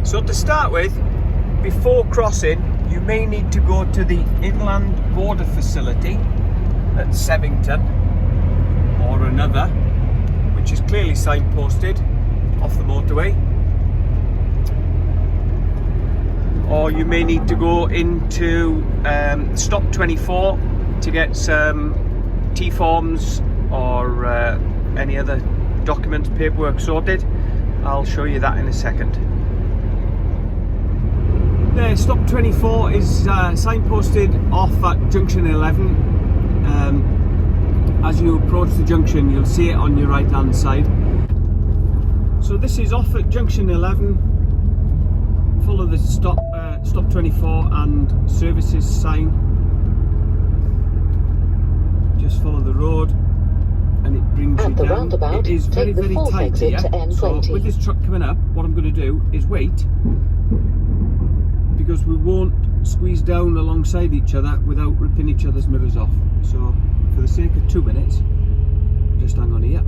So to start with, before crossing, you may need to go to the inland border facility at Sevington or another, which is clearly signposted off the motorway. Or you may need to go into Stop 24 to get some T-forms or any other documents, paperwork sorted. I'll show you that in a second. There, Stop 24 is signposted off at junction 11. As you approach the junction, you'll see it on your right hand side. So this is off at junction 11. Follow the Stop 24 and services sign. Just follow the road and it brings you down. It is very, very tight here. So with this truck coming up, what I'm going to do is wait, because we won't squeeze down alongside each other without ripping each other's mirrors off. So for the sake of 2 minutes, just hang on here.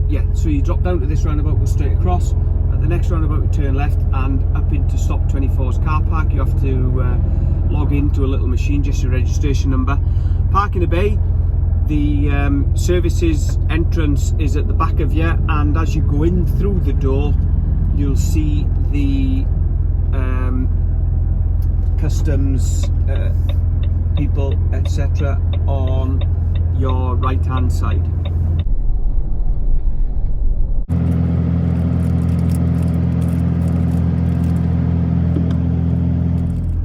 Yeah, so you drop down to this roundabout, go straight across. At the next roundabout, you turn left and up into Stop 24's car park. You have to log into a little machine, just your registration number. Park in a bay. The services entrance is at the back of you, and as you go in through the door, you'll see the customs people, etc. on your right hand side.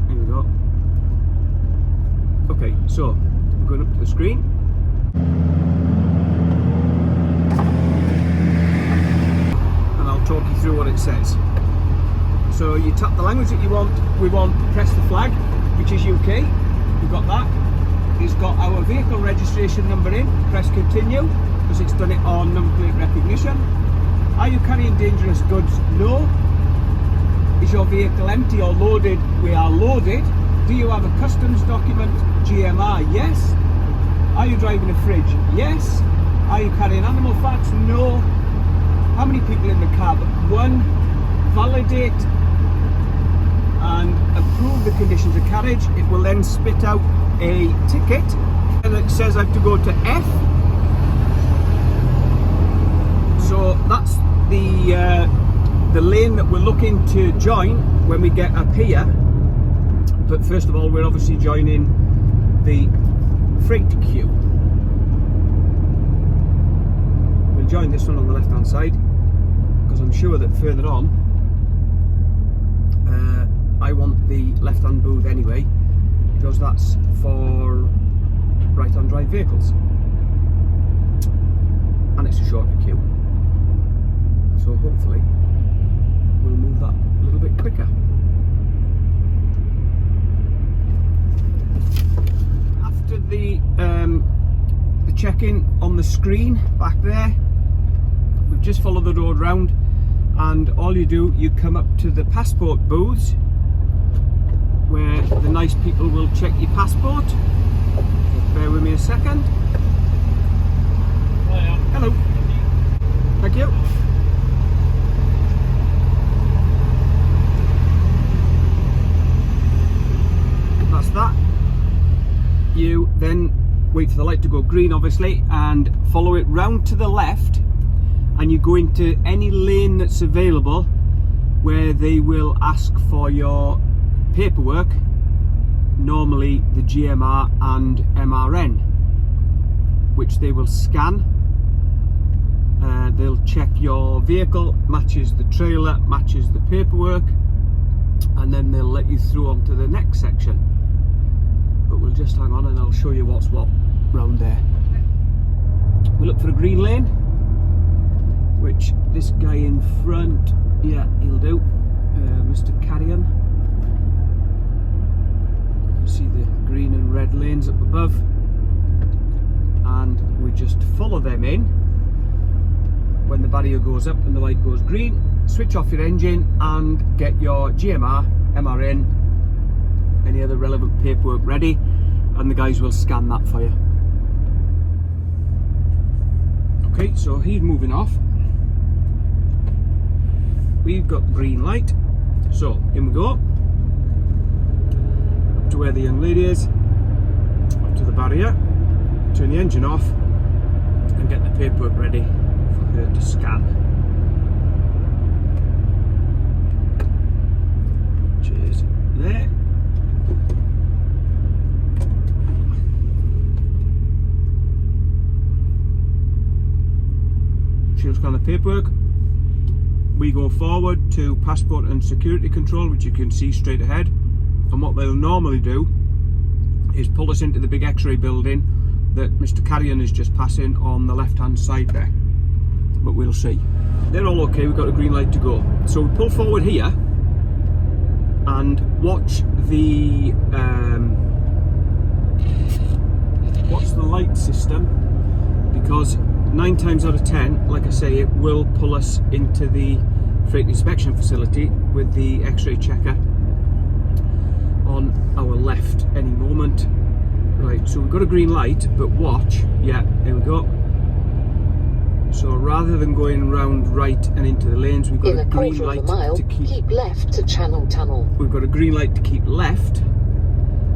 Here we go. Okay, so we're going up to the screen. And I'll talk you through what it says. So you tap the language that you want. We want press the flag, which is UK. We've got that. It's got our vehicle registration number in. Press continue, because it's done it on number plate recognition. Are you carrying dangerous goods? No. Is your vehicle empty or loaded? We are loaded. Do you have a customs document? GMR? Yes. Are you driving a fridge? Yes. Are you carrying animal fats? No. How many people in the cab? One. Validate and approve the conditions of carriage. It will then spit out a ticket, and it says I have to go to F. So that's the lane that we're looking to join when we get up here. But first of all, we're obviously joining the freight queue. We'll join this one on the left hand side, because I'm sure that further on I want the left hand booth anyway, because that's for right hand drive vehicles and it's a shorter queue, so hopefully we'll move that a little bit quicker. After the check-in on the screen back there, we've just followed the road round, and all you do, you come up to the passport booths where the nice people will check your passport. Just bear with me a second. Hello. Thank you. That's that. You then wait for the light to go green, obviously, and follow it round to the left, and you go into any lane that's available where they will ask for your paperwork, normally the GMR and MRN, which they will scan. They'll check your vehicle matches the trailer, matches the paperwork, and then they'll let you through onto the next section. But we'll just hang on and I'll show you what's what round there. We look for a green lane, which this guy in front, yeah, he'll do, Mr. Carrion. You can see the green and red lanes up above, and we just follow them in. When the barrier goes up and the light goes green, switch off your engine and get your GMR, MRN, any other relevant paperwork ready, and the guys will scan that for you. Okay, so he's moving off. we've got the green light. So in we go, up to where the young lady is, up to the barrier, turn the engine off and get the paperwork ready for her to scan, which is there. She'll scan the paperwork. We go forward to passport and security control, which you can see straight ahead, and what they'll normally do is pull us into the big X-ray building that Mr. Carrion is just passing on the left hand side there, but we'll see. They're all okay, we've got a green light to go. So we pull forward here and watch the light system, because 9 times out of 10, like I say, it will pull us into the freight inspection facility with the X-ray checker on our left any moment. Right, so we've got a green light, but watch, yeah, there we go. So rather than going round right and into the lanes, we've got a green light to keep left to Channel Tunnel. We've got a green light to keep left,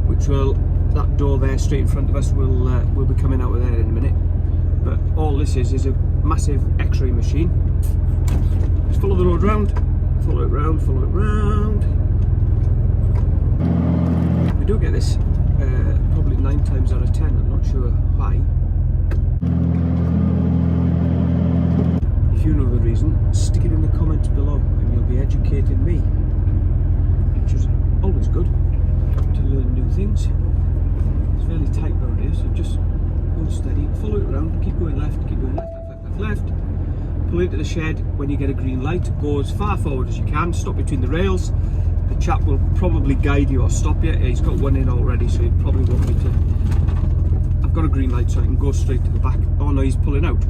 which will, that door there straight in front of us will be coming out of there in a minute. But all this is a massive X-ray machine. Just follow the road round, follow it round, follow it round. We do get this probably 9 times out of 10, I'm not sure why. If you know the reason, stick it in the comments below and you'll be educating me, which is always good to learn new things. It's fairly tight road here, so just go steady, follow it around, keep going left, left. Pull into the shed when you get a green light, go as far forward as you can, stop between the rails. The chap will probably guide you or stop you. He's got one in already, so he probably won't need to. I've got a green light, so I can go straight to the back. Oh no, he's pulling out,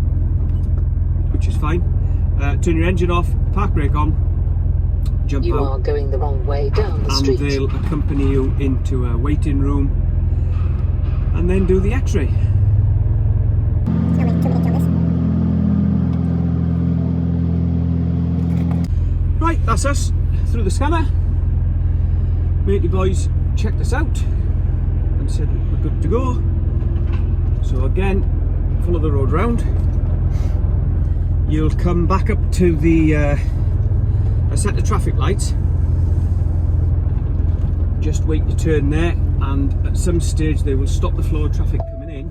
which is fine. Turn your engine off, park brake on, jump out. You are going the wrong way down the street. And they'll accompany you into a waiting room and then do the X-ray. Right, that's us through the scanner. Matey boys checked us out and said we're good to go. So again, follow the road round. You'll come back up to the a set of traffic lights. Just wait your turn there, and at some stage they will stop the flow of traffic coming in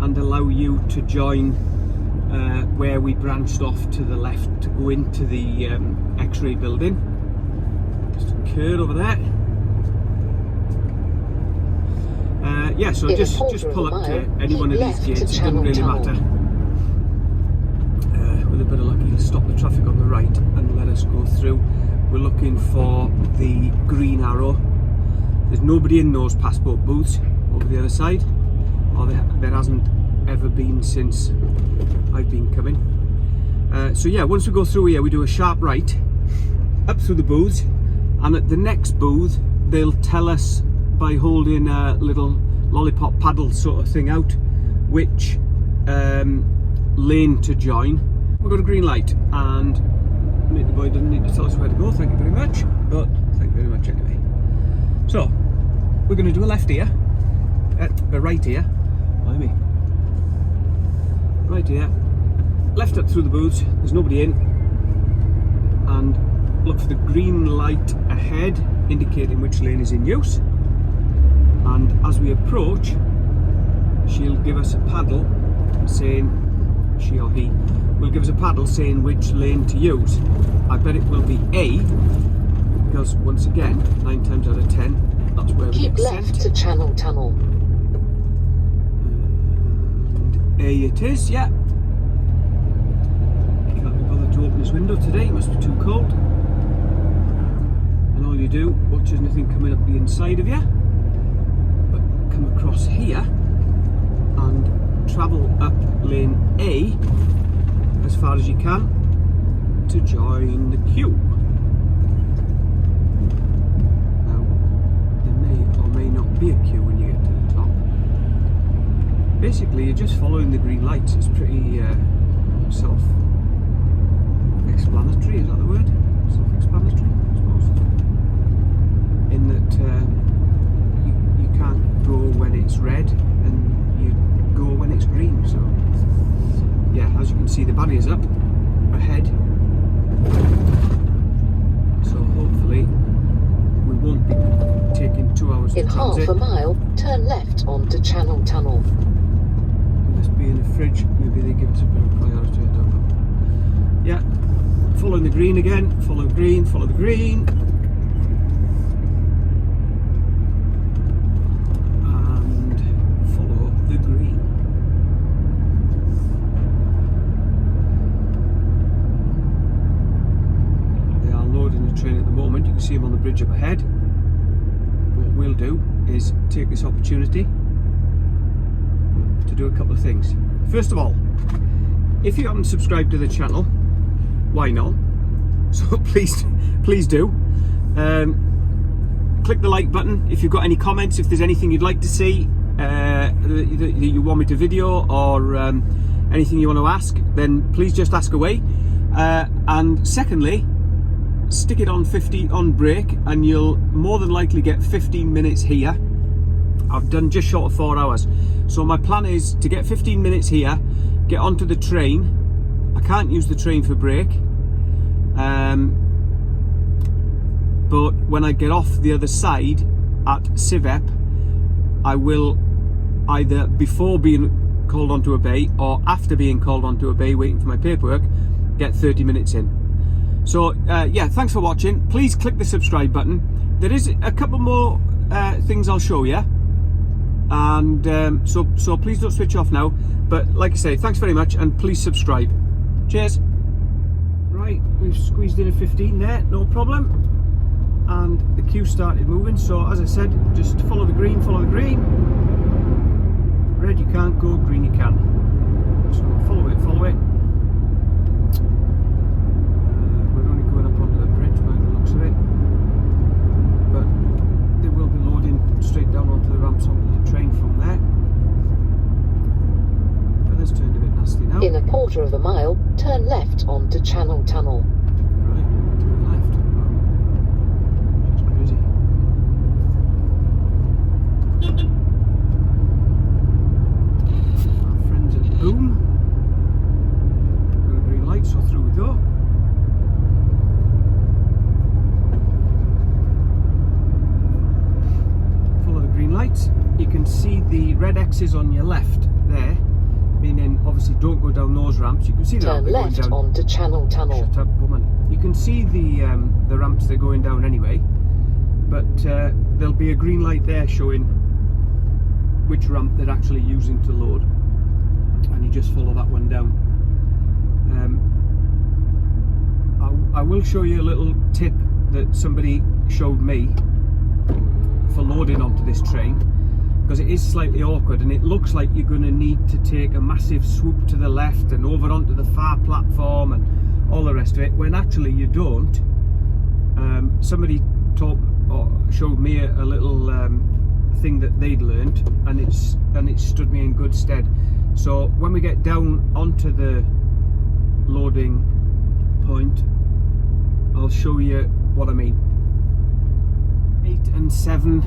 and allow you to join where we branched off to the left to go into the X-ray building. Just a curve over there. Yeah, so just pull up to any one of these gates, it doesn't really matter. With a bit of luck, he'll stop the traffic on the right and let us go through. We're looking for the green arrow. There's nobody in those passport booths over the other side, or there hasn't ever been since I've been coming. So yeah, once we go through here, we do a sharp right up through the booths, and at the next booth they'll tell us by holding a little lollipop paddle sort of thing out which lane to join. We've got a green light, and the boy doesn't need to tell us where to go, thank you very much, but thank you very much anyway. So we're going to do a left here, a right here, blimey, right here, left up through the booths, there's nobody in, and look for the green light ahead indicating which lane is in use, and as we approach she'll give us a paddle saying, she or he will give us a paddle saying which lane to use. I bet it will be A, because once again, 9 times out of 10, that's where we get sent. Keep left to Channel Tunnel. And A it is, yeah. Can't be bothered to open this window today, it must be too cold. And all you do, watch there's nothing coming up the inside of you, but come across here and travel up lane A as far as you can to join the queue. Now, there may or may not be a queue when you get to the top. Basically, you're just following the green lights. It's pretty self-explanatory, is that the word? see the barriers up ahead. So hopefully we won't be taking 2 hours to In half transit. a mile, turn left onto Channel Tunnel. With this being a fridge, maybe they give us a bit of priority, I don't know. Yeah, following the green again, follow green, follow the green. And follow the green. They are loading the train at the moment, you can see them on the bridge up ahead. What we'll do is take this opportunity to do a couple of things. First of all, if you haven't subscribed to the channel, why not? So please do. Click the like button if you've got any comments, if there's anything you'd like to see that you want me to video, or anything you want to ask, then please just ask away. And secondly, stick it on 50 on break and you'll more than likely get 15 minutes here. I've done just short of 4 hours, so my plan is to get 15 minutes here, get onto the train. I can't use the train for break, but when I get off the other side at Civep, I will either before being called onto a bay or after being called onto a bay waiting for my paperwork, get 30 minutes in. So yeah, thanks for watching. Please click the subscribe button. There is a couple more things I'll show you, and so please don't switch off now, but like I say, thanks very much, and please subscribe. Cheers. Right, we've squeezed in a 15 there, no problem, and the queue started moving. So as I said, just follow the green, follow the green. Red you can't go, green you can. So follow it, follow it. We're only going up onto the bridge by the looks of it, but they will be loading straight down onto the ramps onto the train from there. Weather's turned a bit nasty now. In a quarter of a mile, turn left onto Channel Tunnel. Right, to the left. Wow. Just crazy. Our friends at Boom. Got a green light, so through we go. Follow the green lights. You can see the red X's on your left there, meaning obviously don't go down those ramps. You can see Turn they're going left down. onto Channel Tunnel. Shut up, woman. You can see the ramps they're going down anyway, but there'll be a green light there showing which ramp they're actually using to load, and you just follow that one down. I will show you a little tip that somebody showed me for loading onto this train, because it is slightly awkward and it looks like you're going to need to take a massive swoop to the left and over onto the far platform and all the rest of it, when actually you don't. Somebody showed me a little thing that they'd learned, and it stood me in good stead. So when we get down onto the loading point, I'll show you what I mean. 8 and 7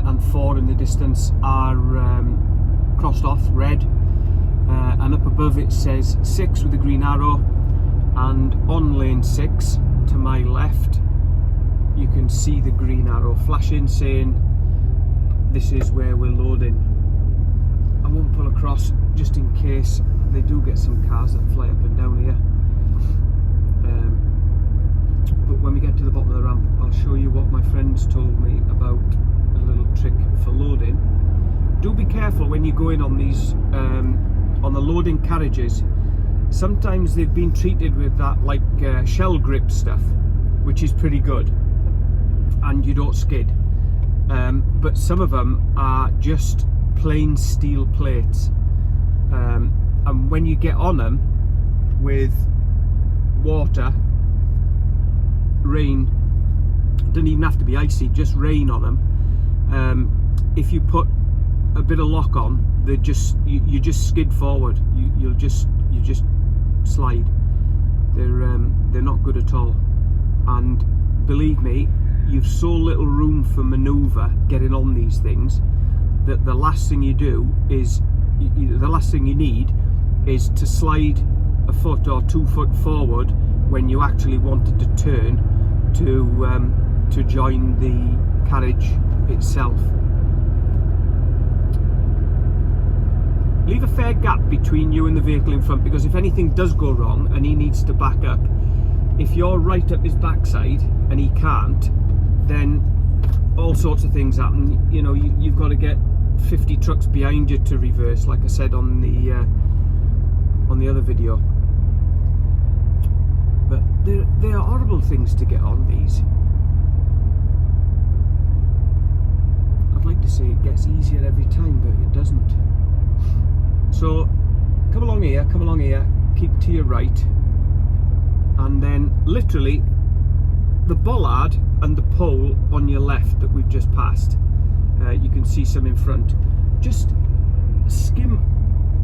and 4 in the distance are crossed off red, and up above it says 6 with a green arrow, and on lane 6 to my left you can see the green arrow flashing saying this is where we're loading. I won't pull across just in case they do get some cars that fly up and down here, but when we get to the bottom of the ramp I'll show you what my friends told me about a little trick for loading. Do be careful when you go in on these on the loading carriages. Sometimes they've been treated with that like shell grip stuff, which is pretty good, and you don't skid, but some of them are just plain steel plates, and when you get on them with water, rain, doesn't even have to be icy, just rain on them, if you put a bit of lock on, they just you just skid forward. You just slide. They're not good at all, and believe me, you've so little room for manoeuvre getting on these things that the last thing you do is the last thing you need is to slide a foot or 2 foot forward when you actually wanted to turn to join the carriage itself. Leave a fair gap between you and the vehicle in front, because if anything does go wrong and he needs to back up, if you're right up his backside and he can't, then all sorts of things happen. You know, you've got to get 50 trucks behind you to reverse, like I said on the other video. But they are horrible things to get on, these. I'd like to say it gets easier every time, but it doesn't. So come along here, keep to your right, and then literally the bollard and the pole on your left that we've just passed, you can see some in front. Just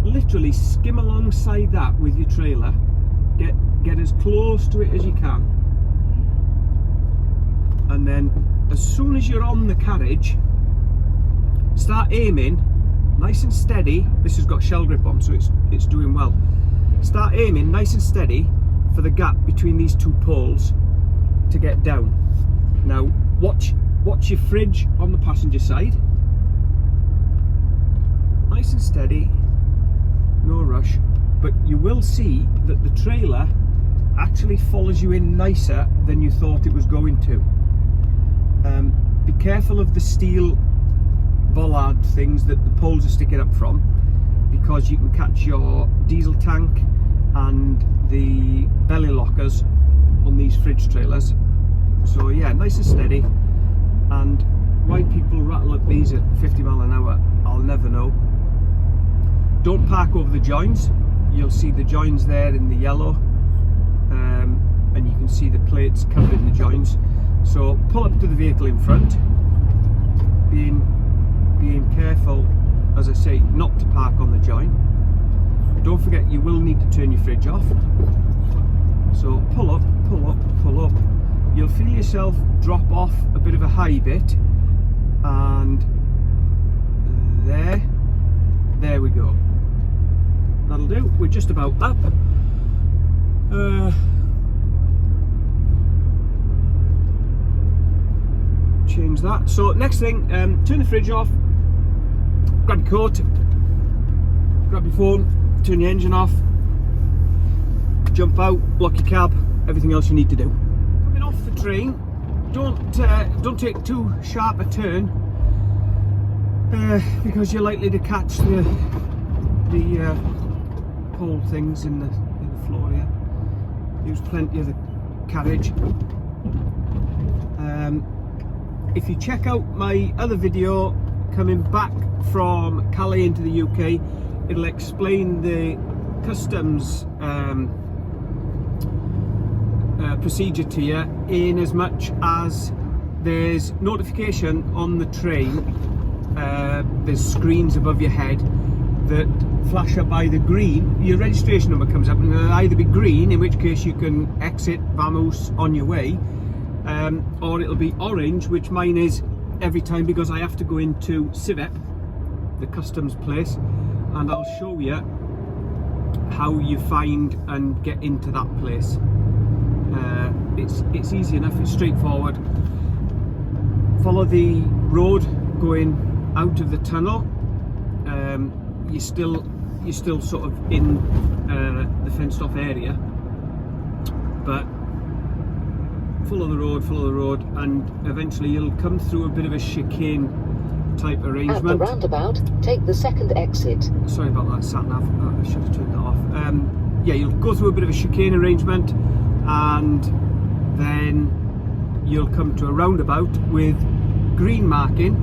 literally skim alongside that with your trailer. Get as close to it as you can, and then as soon as you're on the carriage, start aiming nice and steady. This has got shell grip on, so it's doing well. Start aiming nice and steady for the gap between these two poles to get down. Now watch your fridge on the passenger side. Nice and steady, no rush, but you will see that the trailer actually follows you in nicer than you thought it was going to. Be careful of the steel bollard things that the poles are sticking up from, because you can catch your diesel tank and the belly lockers on these fridge trailers. So yeah, nice and steady. And why people rattle up these at 50 mile an hour, I'll never know. Don't park over the joins. You'll see the joins there in the yellow, and you can see the plates covering the joins. So pull up to the vehicle in front, being careful, as I say, not to park on the join. Don't forget, you will need to turn your fridge off. So pull up, pull up. You'll feel yourself drop off a bit of a high bit, and there we go. That'll do. We're just about up. Change that. So next thing, turn the fridge off, grab your coat, grab your phone, turn your engine off, jump out, lock your cab, everything else you need to do. Coming off the train, don't take too sharp a turn, because you're likely to catch the pole things in the floor here. Use plenty of the carriage. If you check out my other video coming back from Calais into the UK, it'll explain the customs procedure to you, in as much as there's notification on the train. There's screens above your head that flash up either green. Your registration number comes up, and it'll either be green, in which case you can exit, vamos, on your way, or it'll be orange, which mine is every time, because I have to go into Civep, the customs place, and I'll show you how you find and get into that place. It's easy enough, it's straightforward. Follow the road going out of the tunnel. You're still sort of in the fenced off area, but follow the road, and eventually you'll come through a bit of a chicane type arrangement. At the roundabout, take the second exit. Sorry about that sat nav, I should have turned that off. Yeah, you'll go through a bit of a chicane arrangement, and then you'll come to a roundabout with green marking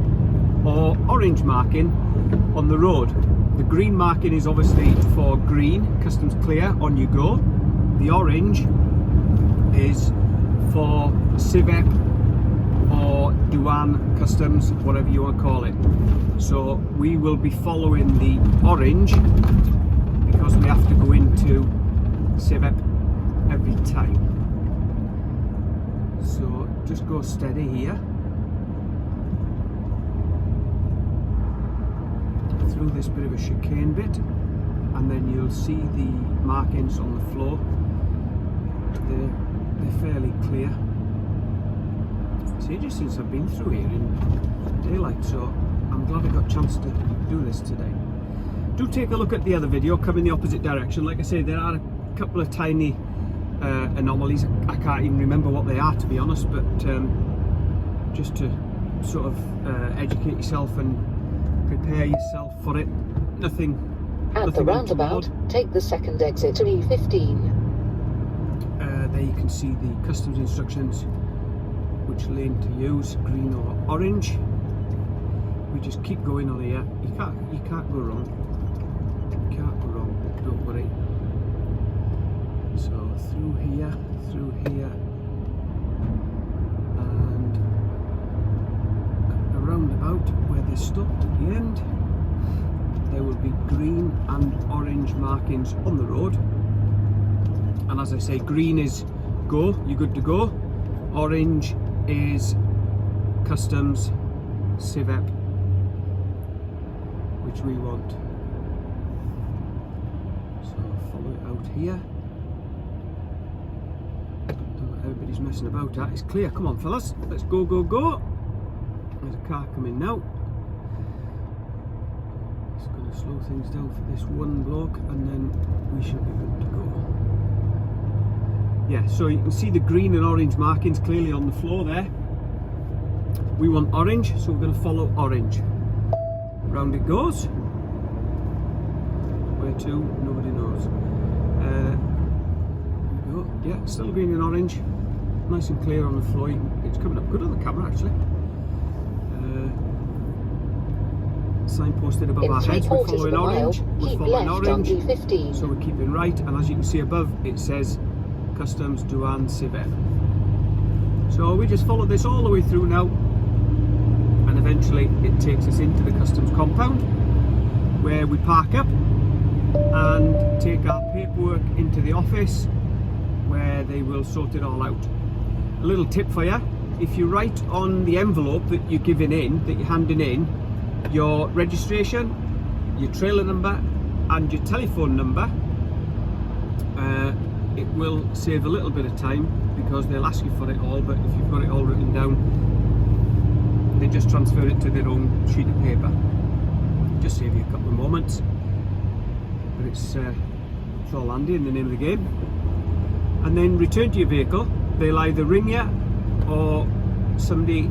or orange marking on the road. The green marking is obviously for green, customs clear, on you go. The orange is for Civep or Douane, customs, whatever you want to call it. So we will be following the orange because we have to go into Civep every time. So just go steady here. Through this bit of a chicane bit, and then you'll see the markings on the floor. They're fairly clear. It's ages since I've been through here in daylight, so I'm glad I got a chance to do this today. Do take a look at the other video, come in the opposite direction. Like I say, there are a couple of tiny anomalies. I can't even remember what they are, to be honest, but just to sort of educate yourself and prepare yourself for it. Nothing At the roundabout, take the second exit to E15. There you can see the customs instructions, which lane to use, green or orange. We just keep going on here. You can't go wrong. You can't go wrong. Don't worry. So through here, and a roundabout where they stopped at the end. There will be green and orange markings on the road. And as I say, green is go, you're good to go. Orange is customs, CIVEP, which we want. So follow it out here. Don't know what everybody's messing about at. It's clear. Come on, fellas. Let's go, go, go. There's a car coming now. It's going to slow things down for this one bloke, and then we should be good to go. Yeah, so you can see the green and orange markings clearly on the floor there. We want orange, so we're going to follow orange. Round it goes. Where to? Nobody knows. There we go. Yeah, still green and orange. Nice and clear on the floor. It's coming up good on the camera, actually. Signposted above our heads. We're following orange. We're following orange. So we're keeping right. And as you can see above, it says Customs, Douane, CIVEP. So we just follow this all the way through now, and eventually it takes us into the customs compound, where we park up and take our paperwork into the office, where they will sort it all out. A little tip for you: if you write on the envelope that you're giving in, that you're handing in, your registration, your trailer number and your telephone number, it will save a little bit of time, because they'll ask you for it all, but if you've got it all written down, they just transfer it to their own sheet of paper. Just save you a couple of moments, but it's all handy in the name of the game. And then return to your vehicle. They'll either ring you, or somebody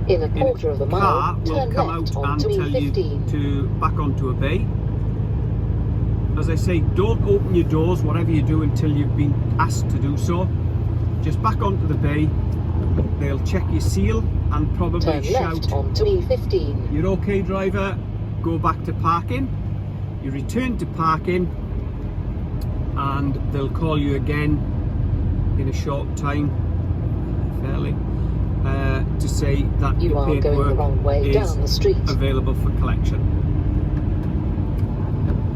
in a quarter of a mile, will come out and tell you to back onto a bay. As I say, don't open your doors, whatever you do, until you've been asked to do so. Just back onto the bay. They'll check your seal and probably turn shout, left onto E15. "You're okay, driver, go back to parking." You return to parking, and they'll call you again in a short time, fairly, to say that you your are going the paperwork wrong way is down the street. available for collection.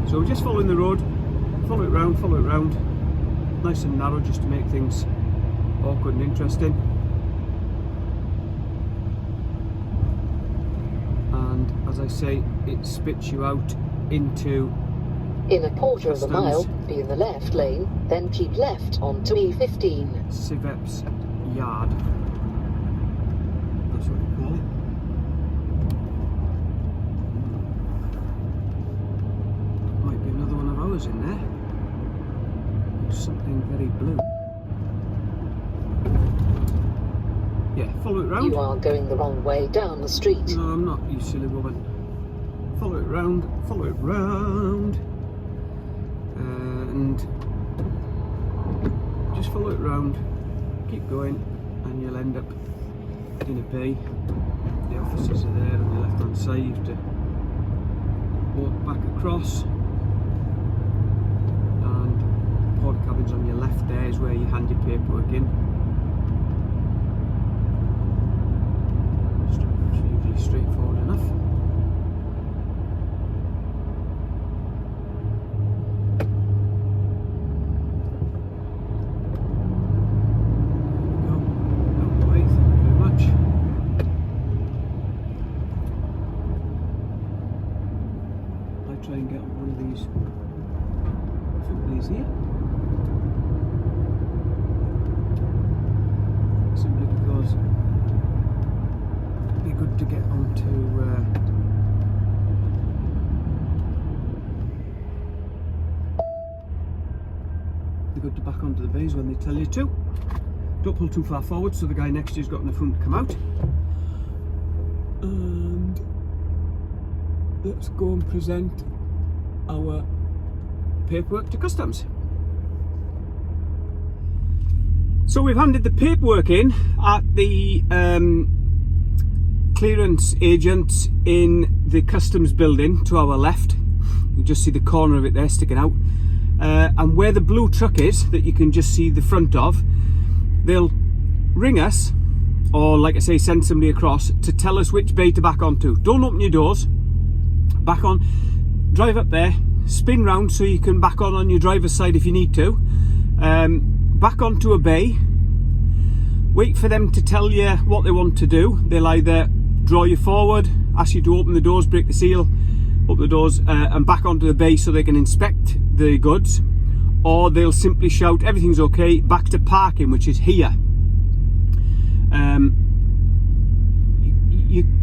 So we're just following the road, follow it round, nice and narrow, just to make things awkward and interesting. And as I say, it spits you out into in a quarter of a customs. mile, be in the left lane, then keep left onto E15. CIVEP's yard. That's what we call it. Might be another one of ours in there. There's something very blue. Yeah, follow it round. You are going the wrong way down the street. No, I'm not, you silly woman. Follow it round, and just follow it round, keep going, and you'll end up in a bay. The offices are there on the left hand side. You have to walk back across, and porta cabins on your left there is where you hand your paperwork in. Usually straightforward enough. Try and get one of these to they're good to back onto the bays when they tell you to. Don't pull too far forward so the guy next to you's got enough room to come out. And let's go and present our paperwork to customs. So we've handed the paperwork in at the clearance agent in the customs building to our left. You just see the corner of it there sticking out. And where the blue truck is, that you can just see the front of, they'll ring us, or like I say, send somebody across to tell us which bay to back onto. Don't open your doors. Back on, drive up there, spin round so you can back on your driver's side if you need to. Back onto a bay, wait for them to tell you what they want to do. They'll either draw you forward, ask you to open the doors, break the seal, open the doors and back onto the bay so they can inspect the goods, or they'll simply shout everything's okay, back to parking, which is here.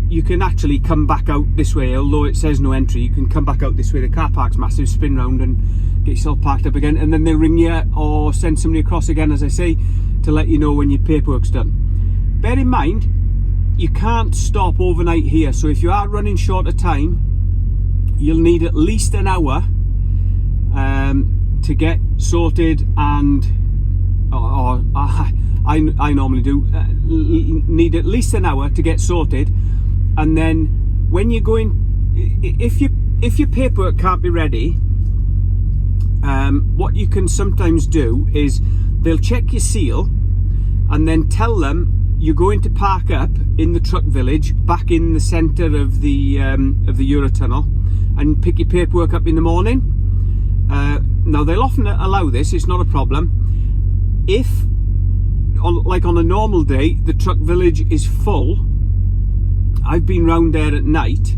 You can actually come back out this way, although it says no entry. You can come back out this way. The car park's massive, spin round and get yourself parked up again, and then they ring you or send somebody across again, as I say, to let you know when your paperwork's done. Bear in mind, you can't stop overnight here, so if you are running short of time, you'll need at least an hour to get sorted, and I normally do need at least an hour to get sorted. And then when you're going, if your paperwork can't be ready, what you can sometimes do is they'll check your seal and then tell them you're going to park up in the truck village back in the centre of the Eurotunnel and pick your paperwork up in the morning. Now they'll often allow this, it's not a problem. If, like on a normal day, the truck village is full, I've been round there at night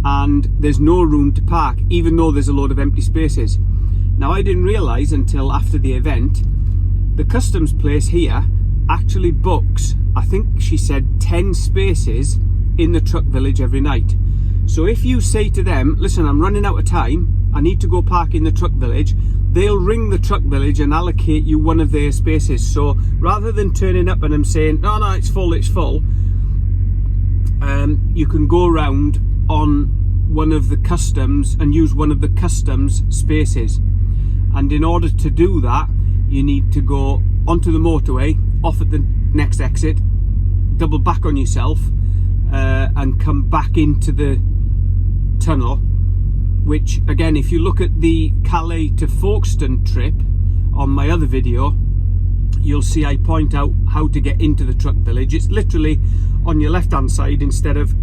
and there's no room to park, even though there's a load of empty spaces. Now I didn't realise until after the event, the customs place here actually books, I think she said 10 spaces in the truck village every night. So if you say to them, listen, I'm running out of time, I need to go park in the truck village, they'll ring the truck village and allocate you one of their spaces. So rather than turning up and them saying, no, it's full, you can go around on one of the customs and use one of the customs spaces. And in order to do that, you need to go onto the motorway, off at the next exit, double back on yourself, and come back into the tunnel. Which again, if you look at the Calais to Folkestone trip on my other video, you'll see I point out how to get into the truck village. It's literally on your left hand side instead of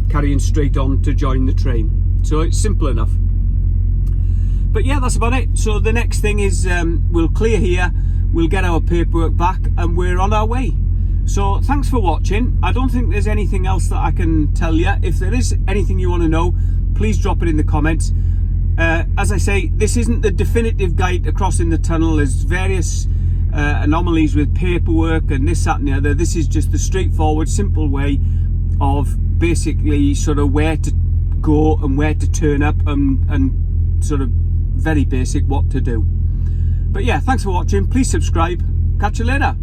carrying straight on to join the train. So it's simple enough. But yeah, that's about it. So the next thing is we'll clear here, we'll get our paperwork back, and we're on our way. So thanks for watching. I don't think there's anything else that I can tell you. If there is anything you want to know, please drop it in the comments. As I say, this isn't the definitive guide to crossing the tunnel. There's various anomalies with paperwork and this, that and the other. This is just the straightforward, simple way of basically sort of where to go and where to turn up, and sort of very basic what to do. But yeah, thanks for watching. Please subscribe. Catch you later.